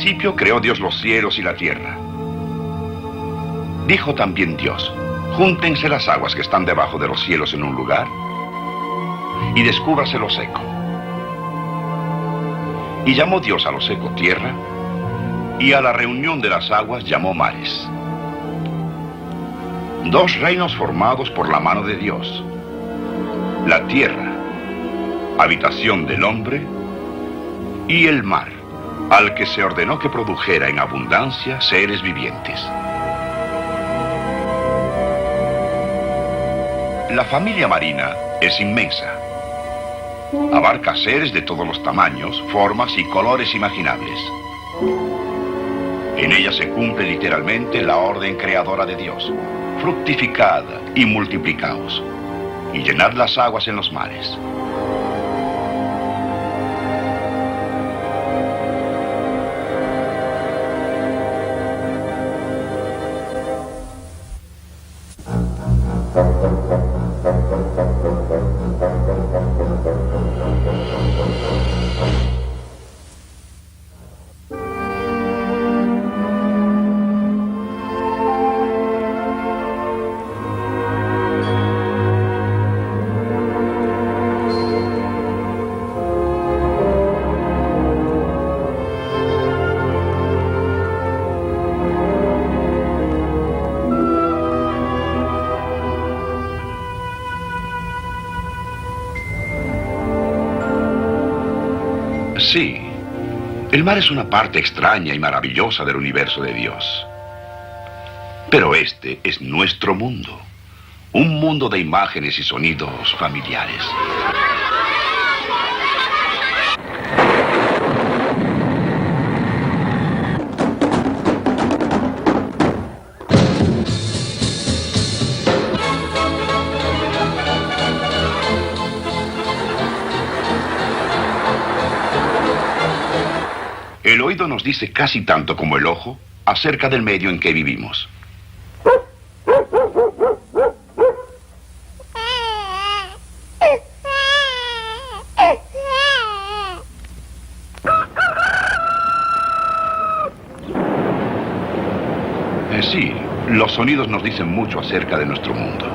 principio creó Dios los cielos y la tierra. Dijo también Dios: júntense las aguas que están debajo de los cielos en un lugar y descúbrase lo seco. Y llamó Dios a lo seco tierra, y a la reunión de las aguas llamó mares. Dos reinos formados por la mano de Dios: la tierra, habitación del hombre, y el mar, al que se ordenó que produjera en abundancia seres vivientes. La familia marina es inmensa. Abarca seres de todos los tamaños, formas y colores imaginables. En ella se cumple literalmente la orden creadora de Dios: fructificad y multiplicaos, y llenad las aguas en los mares. Sí, el mar es una parte extraña y maravillosa del universo de Dios. Pero este es nuestro mundo, un mundo de imágenes y sonidos familiares. El oído nos dice casi tanto como el ojo acerca del medio en que vivimos. Sí, los sonidos nos dicen mucho acerca de nuestro mundo.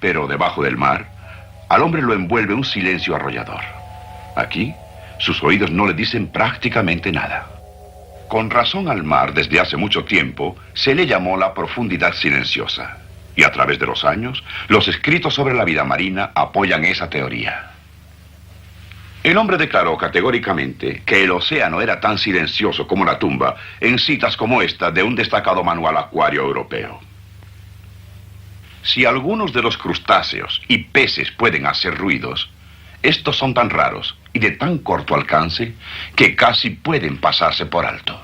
Pero debajo del mar, al hombre lo envuelve un silencio arrollador. Aquí, sus oídos no le dicen prácticamente nada. Con razón al mar, desde hace mucho tiempo, se le llamó la profundidad silenciosa. Y a través de los años, los escritos sobre la vida marina apoyan esa teoría. El hombre declaró categóricamente que el océano era tan silencioso como una tumba en citas como esta de un destacado manual acuario europeo. Si algunos de los crustáceos y peces pueden hacer ruidos, estos son tan raros y de tan corto alcance que casi pueden pasarse por alto.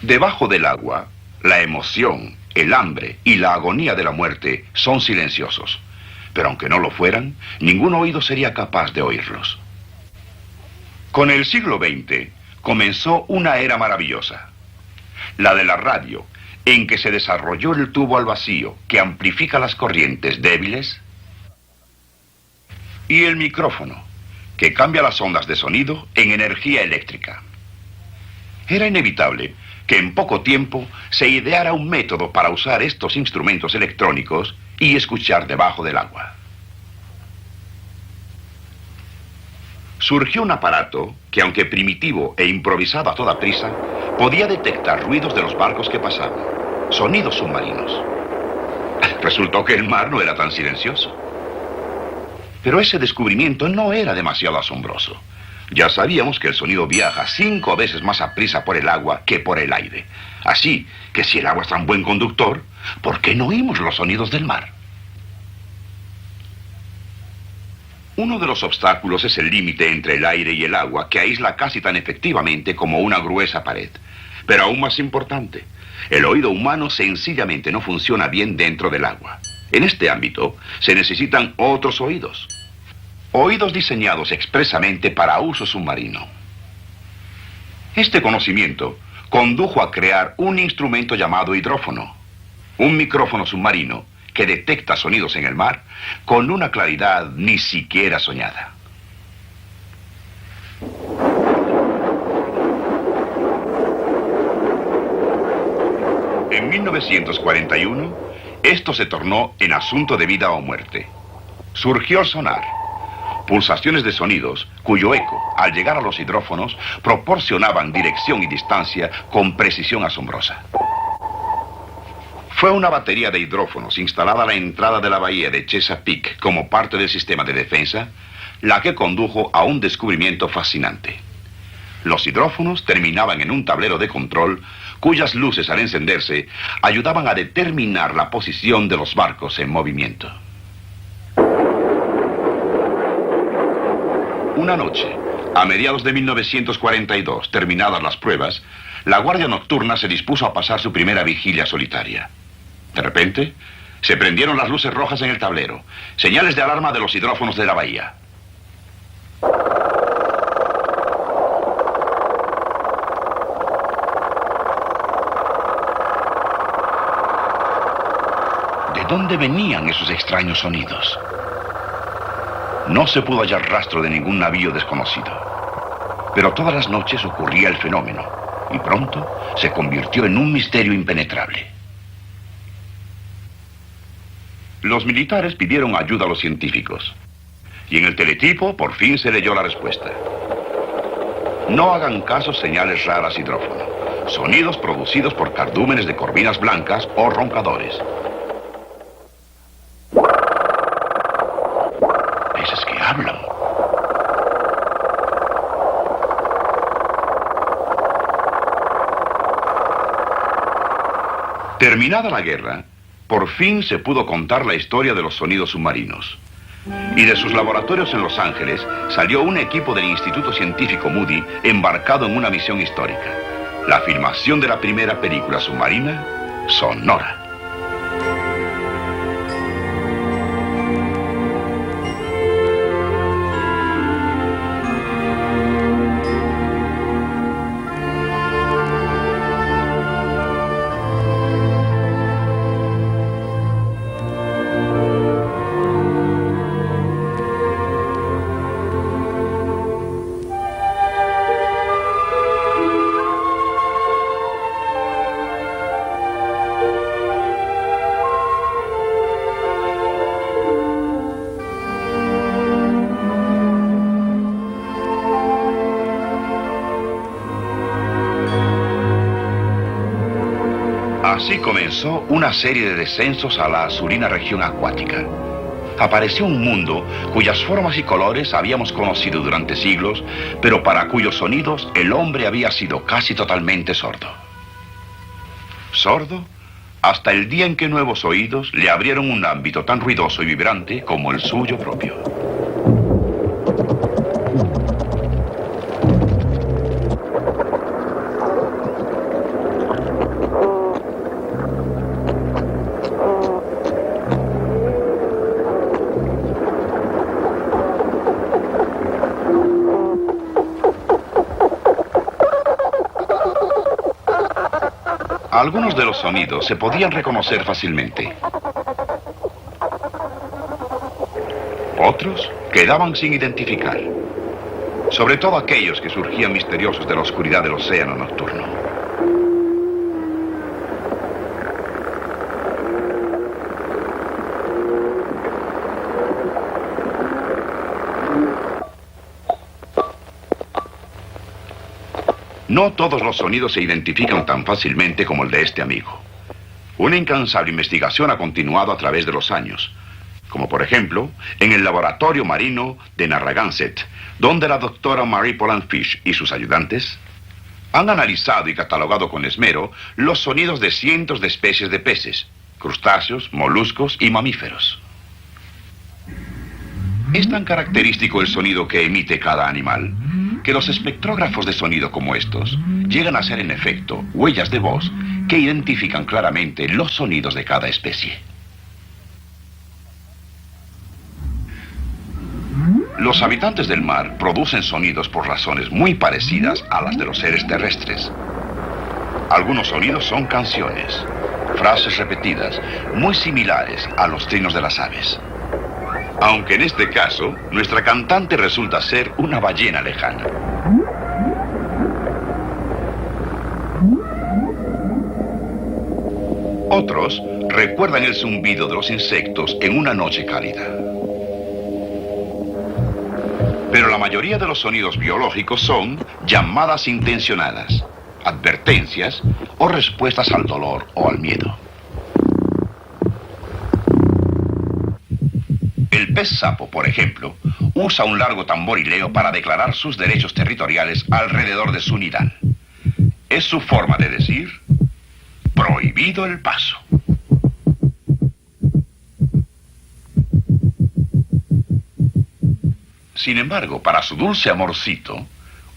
Debajo del agua, la emoción, el hambre y la agonía de la muerte son silenciosos. Pero aunque no lo fueran, ningún oído sería capaz de oírlos. Con el siglo XX comenzó una era maravillosa, la de la radio, en que se desarrolló el tubo al vacío que amplifica las corrientes débiles, y el micrófono, que cambia las ondas de sonido en energía eléctrica. Era inevitable que en poco tiempo se ideara un método para usar estos instrumentos electrónicos y escuchar debajo del agua. Surgió un aparato que, aunque primitivo e improvisado a toda prisa, podía detectar ruidos de los barcos que pasaban, sonidos submarinos. Resultó que el mar no era tan silencioso. Pero ese descubrimiento no era demasiado asombroso. Ya sabíamos que el sonido viaja 5 veces más a prisa por el agua que por el aire. Así que si el agua es tan buen conductor, ¿por qué no oímos los sonidos del mar? Uno de los obstáculos es el límite entre el aire y el agua, que aísla casi tan efectivamente como una gruesa pared. Pero aún más importante, el oído humano sencillamente no funciona bien dentro del agua. En este ámbito se necesitan otros oídos. Oídos diseñados expresamente para uso submarino. Este conocimiento condujo a crear un instrumento llamado hidrófono, un micrófono submarino que detecta sonidos en el mar con una claridad ni siquiera soñada. En 1941, esto se tornó en asunto de vida o muerte. Surgió el sonar, pulsaciones de sonidos cuyo eco, al llegar a los hidrófonos, proporcionaban dirección y distancia con precisión asombrosa. Fue una batería de hidrófonos instalada a la entrada de la bahía de Chesapeake como parte del sistema de defensa, la que condujo a un descubrimiento fascinante. Los hidrófonos terminaban en un tablero de control cuyas luces al encenderse ayudaban a determinar la posición de los barcos en movimiento. Una noche, a mediados de 1942, terminadas las pruebas, la Guardia Nocturna se dispuso a pasar su primera vigilia solitaria. De repente, se prendieron las luces rojas en el tablero, señales de alarma de los hidrófonos de la bahía. ¿De dónde venían esos extraños sonidos? No se pudo hallar rastro de ningún navío desconocido. Pero todas las noches ocurría el fenómeno, y pronto se convirtió en un misterio impenetrable. Los militares pidieron ayuda a los científicos, y en el teletipo por fin se leyó la respuesta. No hagan caso señales raras hidrófono, sonidos producidos por cardúmenes de corvinas blancas o roncadores. Peces que hablan. Terminada la guerra, por fin se pudo contar la historia de los sonidos submarinos. Y de sus laboratorios en Los Ángeles salió un equipo del Instituto Científico Moody embarcado en una misión histórica: la filmación de la primera película submarina sonora. Así comenzó una serie de descensos a la azulina región acuática. Apareció un mundo cuyas formas y colores habíamos conocido durante siglos, pero para cuyos sonidos el hombre había sido casi totalmente sordo. Sordo hasta el día en que nuevos oídos le abrieron un ámbito tan ruidoso y vibrante como el suyo propio. Algunos de los sonidos se podían reconocer fácilmente. Otros quedaban sin identificar. Sobre todo aquellos que surgían misteriosos de la oscuridad del océano nocturno. No todos los sonidos se identifican tan fácilmente como el de este amigo. Una incansable investigación ha continuado a través de los años, como por ejemplo en el laboratorio marino de Narragansett, donde la doctora Mary Poland Fish y sus ayudantes han analizado y catalogado con esmero los sonidos de cientos de especies de peces, crustáceos, moluscos y mamíferos. Es tan característico el sonido que emite cada animal, que los espectrógrafos de sonido como estos llegan a ser en efecto huellas de voz que identifican claramente los sonidos de cada especie. Los habitantes del mar producen sonidos por razones muy parecidas a las de los seres terrestres. Algunos sonidos son canciones, frases repetidas, muy similares a los trinos de las aves. Aunque en este caso, nuestra cantante resulta ser una ballena lejana. Otros recuerdan el zumbido de los insectos en una noche cálida. Pero la mayoría de los sonidos biológicos son llamadas intencionadas, advertencias o respuestas al dolor o al miedo. El pez sapo, por ejemplo, usa un largo tamborileo para declarar sus derechos territoriales alrededor de su nidal. Es su forma de decir: prohibido el paso. Sin embargo, para su dulce amorcito,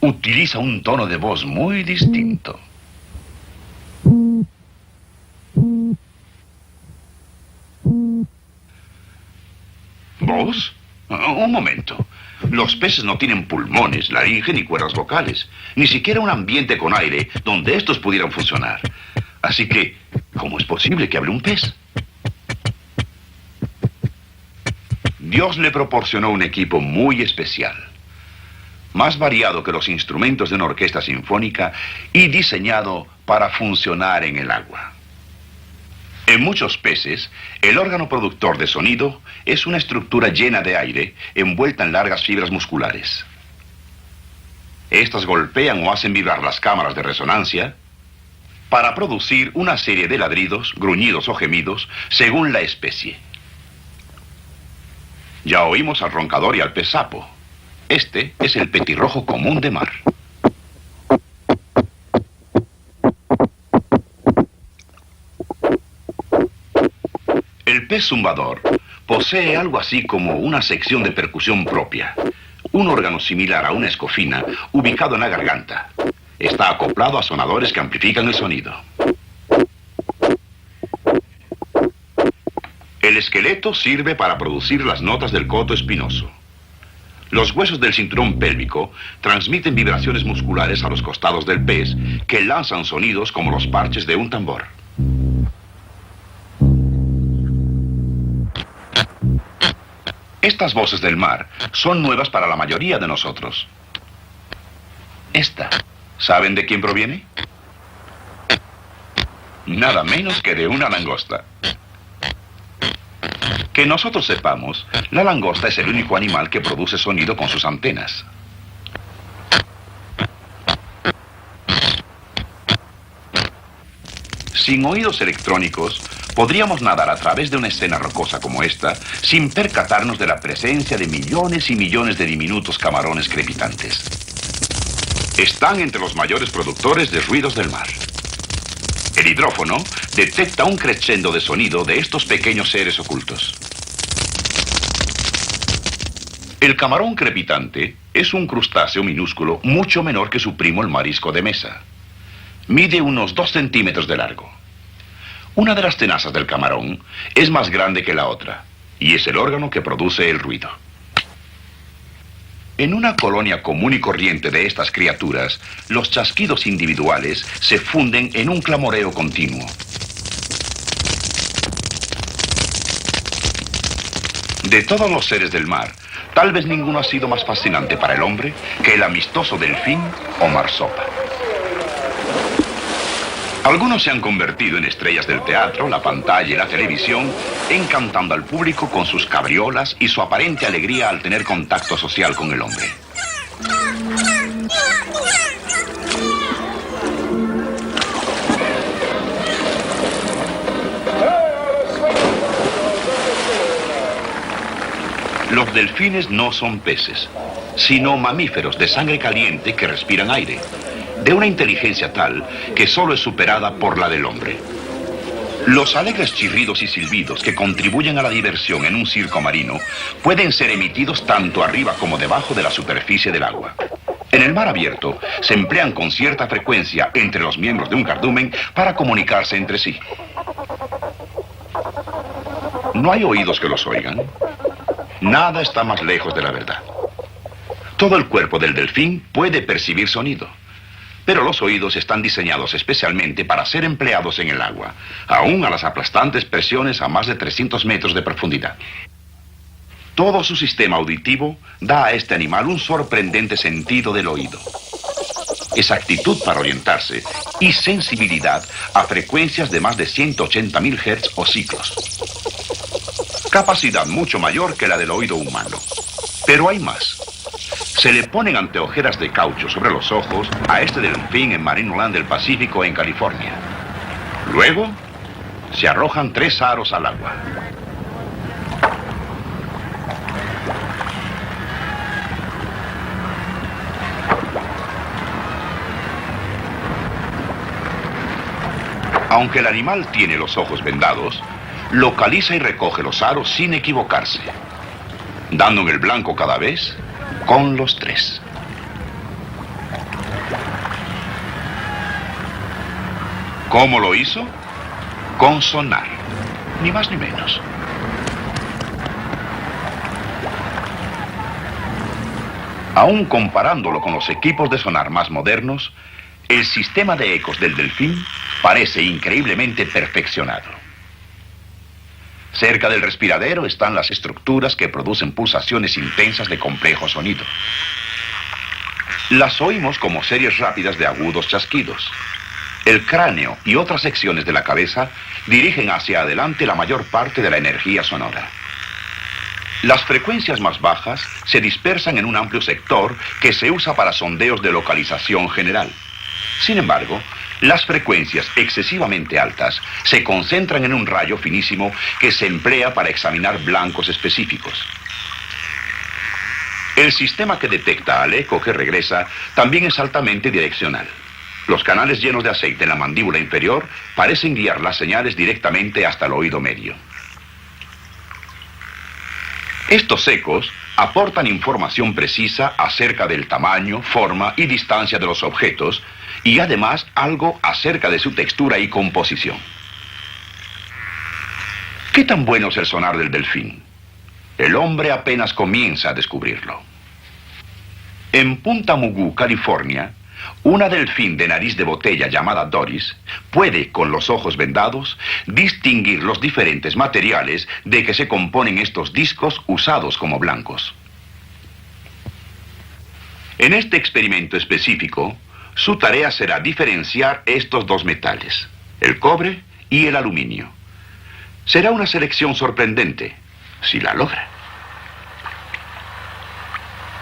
utiliza un tono de voz muy distinto. ¿Voz? Un momento. Los peces no tienen pulmones, laringe ni cuerdas vocales. Ni siquiera un ambiente con aire donde estos pudieran funcionar. Así que, ¿cómo es posible que hable un pez? Dios le proporcionó un equipo muy especial, más variado que los instrumentos de una orquesta sinfónica y diseñado para funcionar en el agua. En muchos peces, el órgano productor de sonido es una estructura llena de aire envuelta en largas fibras musculares. Estas golpean o hacen vibrar las cámaras de resonancia para producir una serie de ladridos, gruñidos o gemidos según la especie. Ya oímos al roncador y al pez sapo. Este es el petirrojo común de mar. El pez zumbador posee algo así como una sección de percusión propia, un órgano similar a una escofina ubicado en la garganta. Está acoplado a sonadores que amplifican el sonido. El esqueleto sirve para producir las notas del coto espinoso. Los huesos del cinturón pélvico transmiten vibraciones musculares a los costados del pez que lanzan sonidos como los parches de un tambor. Estas voces del mar son nuevas para la mayoría de nosotros. Esta, ¿saben de quién proviene? Nada menos que de una langosta. Que nosotros sepamos, la langosta es el único animal que produce sonido con sus antenas. Sin oídos electrónicos, podríamos nadar a través de una escena rocosa como esta sin percatarnos de la presencia de millones y millones de diminutos camarones crepitantes. Están entre los mayores productores de ruidos del mar. El hidrófono detecta un crescendo de sonido de estos pequeños seres ocultos. El camarón crepitante es un crustáceo minúsculo mucho menor que su primo el marisco de mesa. Mide unos 2 centímetros de largo. Una de las tenazas del camarón es más grande que la otra, y es el órgano que produce el ruido. En una colonia común y corriente de estas criaturas, los chasquidos individuales se funden en un clamoreo continuo. De todos los seres del mar, tal vez ninguno ha sido más fascinante para el hombre que el amistoso delfín o marsopa. Algunos se han convertido en estrellas del teatro, la pantalla y la televisión, encantando al público con sus cabriolas y su aparente alegría al tener contacto social con el hombre. Los delfines no son peces, sino mamíferos de sangre caliente que respiran aire, de una inteligencia tal que solo es superada por la del hombre. Los alegres chirridos y silbidos que contribuyen a la diversión en un circo marino pueden ser emitidos tanto arriba como debajo de la superficie del agua. En el mar abierto se emplean con cierta frecuencia entre los miembros de un cardumen para comunicarse entre sí. ¿No hay oídos que los oigan? Nada está más lejos de la verdad. Todo el cuerpo del delfín puede percibir sonido, pero los oídos están diseñados especialmente para ser empleados en el agua, aún a las aplastantes presiones a más de 300 metros de profundidad. Todo su sistema auditivo da a este animal un sorprendente sentido del oído. exactitud para orientarse y sensibilidad a frecuencias de más de 180.000 Hz o ciclos. Capacidad mucho mayor que la del oído humano. Pero hay más. Se le ponen anteojeras de caucho sobre los ojos a este delfín en Marineland del Pacífico, en California. Luego, se arrojan 3 aros al agua. Aunque el animal tiene los ojos vendados, localiza y recoge los aros sin equivocarse, dando en el blanco cada vez con los 3. ¿Cómo lo hizo? Con sonar, ni más ni menos. Aún comparándolo con los equipos de sonar más modernos, el sistema de ecos del delfín parece increíblemente perfeccionado. Cerca del respiradero están las estructuras que producen pulsaciones intensas de complejo sonido. Las oímos como series rápidas de agudos chasquidos. El cráneo y otras secciones de la cabeza dirigen hacia adelante la mayor parte de la energía sonora. Las frecuencias más bajas se dispersan en un amplio sector que se usa para sondeos de localización general. Sin embargo, las frecuencias excesivamente altas se concentran en un rayo finísimo que se emplea para examinar blancos específicos. El sistema que detecta al eco que regresa también es altamente direccional. Los canales llenos de aceite en la mandíbula inferior parecen guiar las señales directamente hasta el oído medio. Estos ecos aportan información precisa acerca del tamaño, forma y distancia de los objetos, y además algo acerca de su textura y composición. ¿Qué tan bueno es el sonar del delfín? El hombre apenas comienza a descubrirlo. En Punta Mugu, California, una delfín de nariz de botella llamada Doris puede, con los ojos vendados, distinguir los diferentes materiales de que se componen estos discos usados como blancos. En este experimento específico, su tarea será diferenciar estos 2 metales, el cobre y el aluminio. Será una selección sorprendente, si la logra.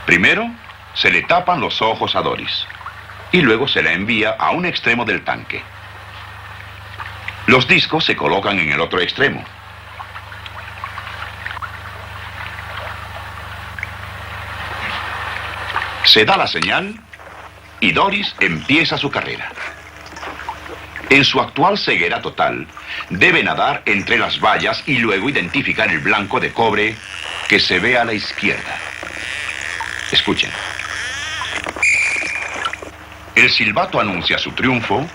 Primero, se le tapan los ojos a Doris, y luego se la envía a un extremo del tanque. Los discos se colocan en el otro extremo. Se da la señal y Doris empieza su carrera. En su actual ceguera total, debe nadar entre las vallas y luego identificar el blanco de cobre que se ve a la izquierda. Escuchen. El silbato anuncia su triunfo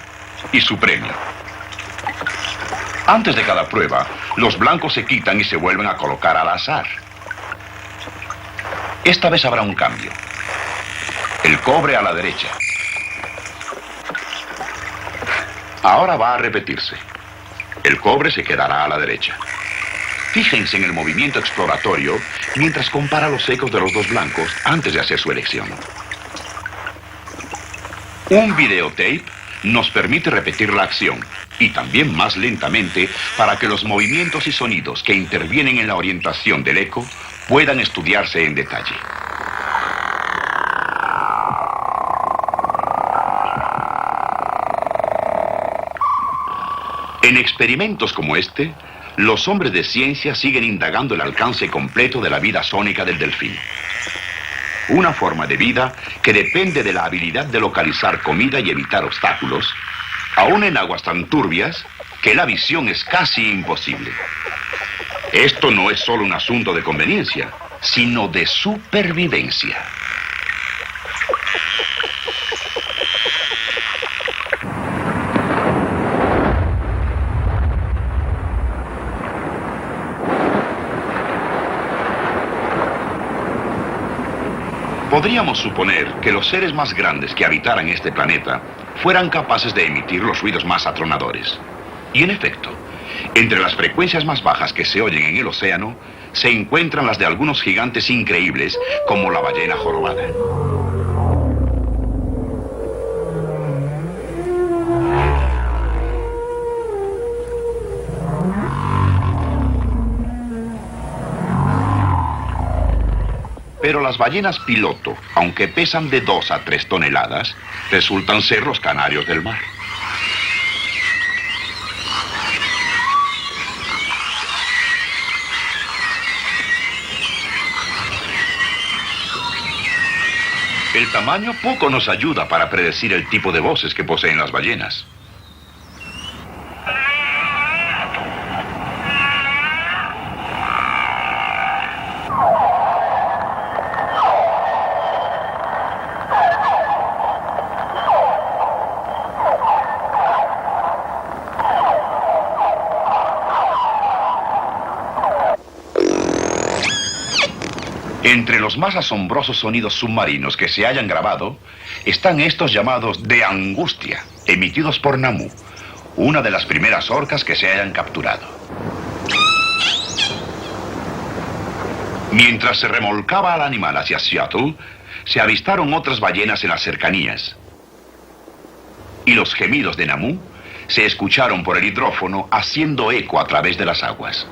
y su premio. Antes de cada prueba, los blancos se quitan y se vuelven a colocar al azar. Esta vez habrá un cambio. El cobre a la derecha. Ahora va a repetirse. El cobre se quedará a la derecha. Fíjense en el movimiento exploratorio mientras compara los ecos de los 2 blancos antes de hacer su elección. Un videotape nos permite repetir la acción, y también más lentamente, para que los movimientos y sonidos que intervienen en la orientación del eco puedan estudiarse en detalle. En experimentos como este, los hombres de ciencia siguen indagando el alcance completo de la vida sónica del delfín. Una forma de vida que depende de la habilidad de localizar comida y evitar obstáculos, aún en aguas tan turbias que la visión es casi imposible. Esto no es solo un asunto de conveniencia, sino de supervivencia. Podríamos suponer que los seres más grandes que habitaran este planeta fueran capaces de emitir los ruidos más atronadores. Y en efecto, entre las frecuencias más bajas que se oyen en el océano, se encuentran las de algunos gigantes increíbles como la ballena jorobada. Pero las ballenas piloto, aunque pesan de 2 a 3 toneladas, resultan ser los canarios del mar. El tamaño poco nos ayuda para predecir el tipo de voces que poseen las ballenas. Entre los más asombrosos sonidos submarinos que se hayan grabado, están estos llamados de angustia, emitidos por Namu, una de las primeras orcas que se hayan capturado. Mientras se remolcaba al animal hacia Seattle, se avistaron otras ballenas en las cercanías. Y los gemidos de Namu se escucharon por el hidrófono haciendo eco a través de las aguas.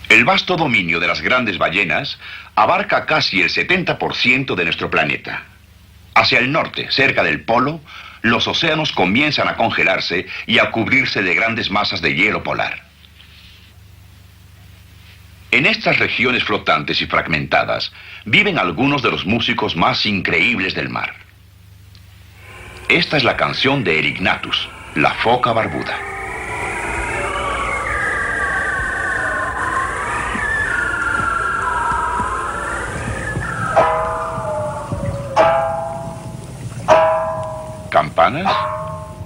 El vasto dominio de las grandes ballenas abarca casi el 70% de nuestro planeta. Hacia el norte, cerca del polo, los océanos comienzan a congelarse y a cubrirse de grandes masas de hielo polar. En estas regiones flotantes y fragmentadas viven algunos de los músicos más increíbles del mar. Esta es la canción de Erignathus, la foca barbuda. ¿Campanas?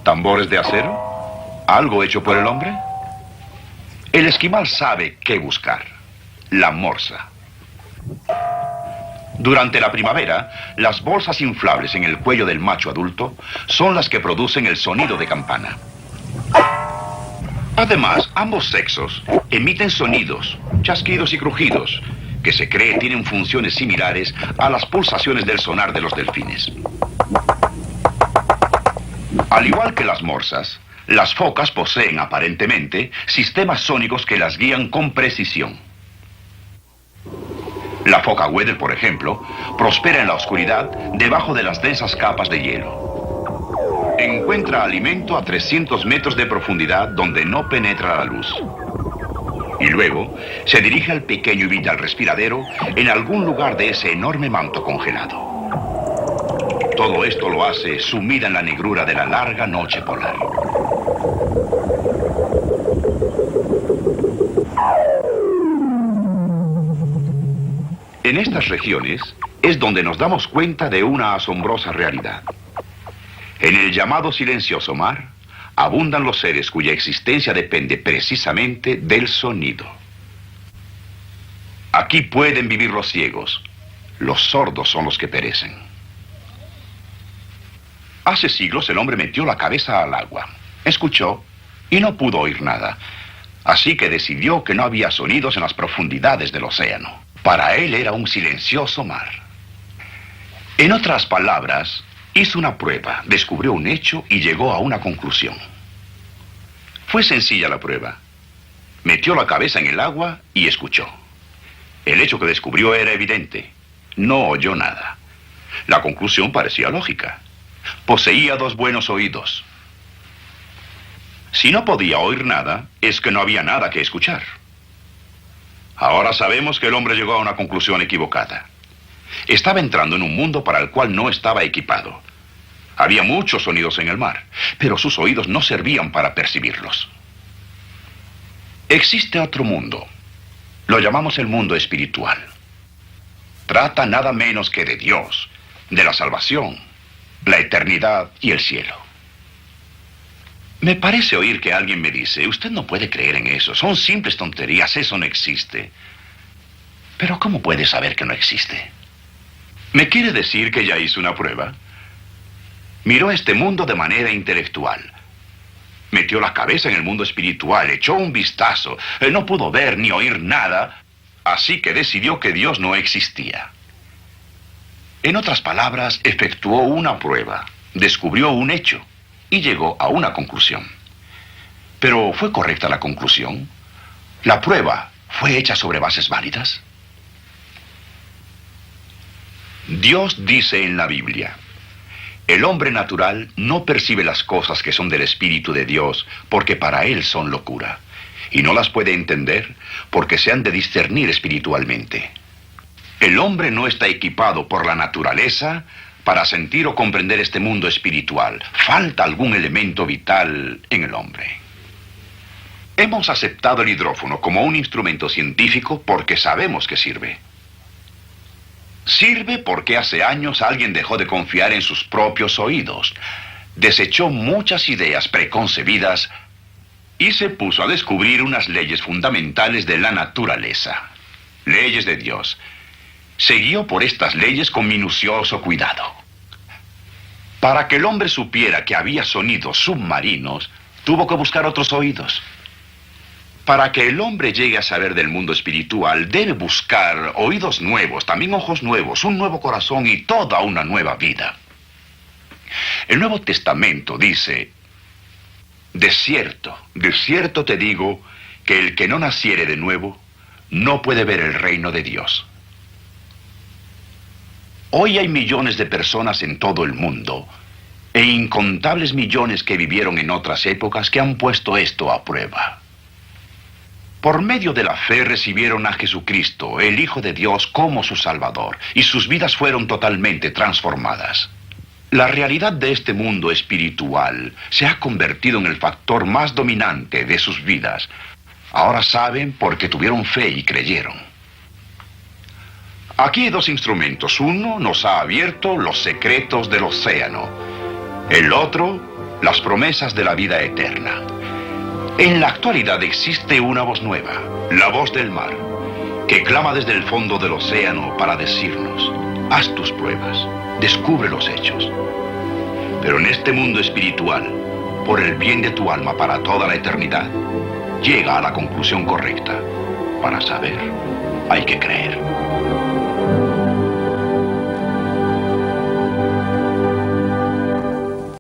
¿Tambores de acero? ¿Algo hecho por el hombre? El esquimal sabe qué buscar: la morsa. Durante la primavera, las bolsas inflables en el cuello del macho adulto son las que producen el sonido de campana. Además, ambos sexos emiten sonidos, chasquidos y crujidos, que se cree tienen funciones similares a las pulsaciones del sonar de los delfines. Al igual que las morsas, las focas poseen aparentemente sistemas sónicos que las guían con precisión. La foca Weddell, por ejemplo, prospera en la oscuridad debajo de las densas capas de hielo. Encuentra alimento a 300 metros de profundidad donde no penetra la luz. Y luego se dirige al pequeño y vital respiradero en algún lugar de ese enorme manto congelado. Todo esto lo hace sumida en la negrura de la larga noche polar. En estas regiones es donde nos damos cuenta de una asombrosa realidad. En el llamado silencioso mar abundan los seres cuya existencia depende precisamente del sonido. Aquí pueden vivir los ciegos. Los sordos son los que perecen. Hace siglos el hombre metió la cabeza al agua, escuchó y no pudo oír nada. Así que decidió que no había sonidos en las profundidades del océano. Para él era un silencioso mar. En otras palabras, hizo una prueba, descubrió un hecho y llegó a una conclusión. Fue sencilla la prueba. Metió la cabeza en el agua y escuchó. El hecho que descubrió era evidente. No oyó nada. La conclusión parecía lógica. Poseía 2 buenos oídos. Si no podía oír nada, es que no había nada que escuchar. Ahora sabemos que el hombre llegó a una conclusión equivocada. Estaba entrando en un mundo para el cual no estaba equipado. Había muchos sonidos en el mar, pero sus oídos no servían para percibirlos. Existe otro mundo. Lo llamamos el mundo espiritual. Trata nada menos que de Dios, de la salvación, la eternidad y el cielo. Me parece oír que alguien me dice: usted no puede creer en eso, son simples tonterías, eso no existe. Pero ¿cómo puede saber que no existe? ¿Me quiere decir que ya hizo una prueba? Miró este mundo de manera intelectual. Metió la cabeza en el mundo espiritual, echó un vistazo, no pudo ver ni oír nada, así que decidió que Dios no existía. En otras palabras, efectuó una prueba, descubrió un hecho y llegó a una conclusión. ¿Pero fue correcta la conclusión? ¿La prueba fue hecha sobre bases válidas? Dios dice en la Biblia: el hombre natural no percibe las cosas que son del Espíritu de Dios, porque para él son locura, y no las puede entender porque se han de discernir espiritualmente. El hombre no está equipado por la naturaleza para sentir o comprender este mundo espiritual. Falta algún elemento vital en el hombre. Hemos aceptado el hidrófono como un instrumento científico porque sabemos que sirve. Sirve porque hace años alguien dejó de confiar en sus propios oídos, desechó muchas ideas preconcebidas y se puso a descubrir unas leyes fundamentales de la naturaleza, leyes de Dios. Se guió por estas leyes con minucioso cuidado. Para que el hombre supiera que había sonidos submarinos, tuvo que buscar otros oídos. Para que el hombre llegue a saber del mundo espiritual, debe buscar oídos nuevos, también ojos nuevos, un nuevo corazón y toda una nueva vida. El Nuevo Testamento dice: de cierto te digo, que el que no naciere de nuevo, no puede ver el reino de Dios. Hoy hay millones de personas en todo el mundo, e incontables millones que vivieron en otras épocas que han puesto esto a prueba. Por medio de la fe recibieron a Jesucristo, el Hijo de Dios, como su Salvador, y sus vidas fueron totalmente transformadas. La realidad de este mundo espiritual se ha convertido en el factor más dominante de sus vidas. Ahora saben porque tuvieron fe y creyeron. Aquí hay dos instrumentos. Uno nos ha abierto los secretos del océano. El otro, las promesas de la vida eterna. En la actualidad existe una voz nueva, la voz del mar, que clama desde el fondo del océano para decirnos: haz tus pruebas, descubre los hechos. Pero en este mundo espiritual, por el bien de tu alma para toda la eternidad, llega a la conclusión correcta. Para saber, hay que creer.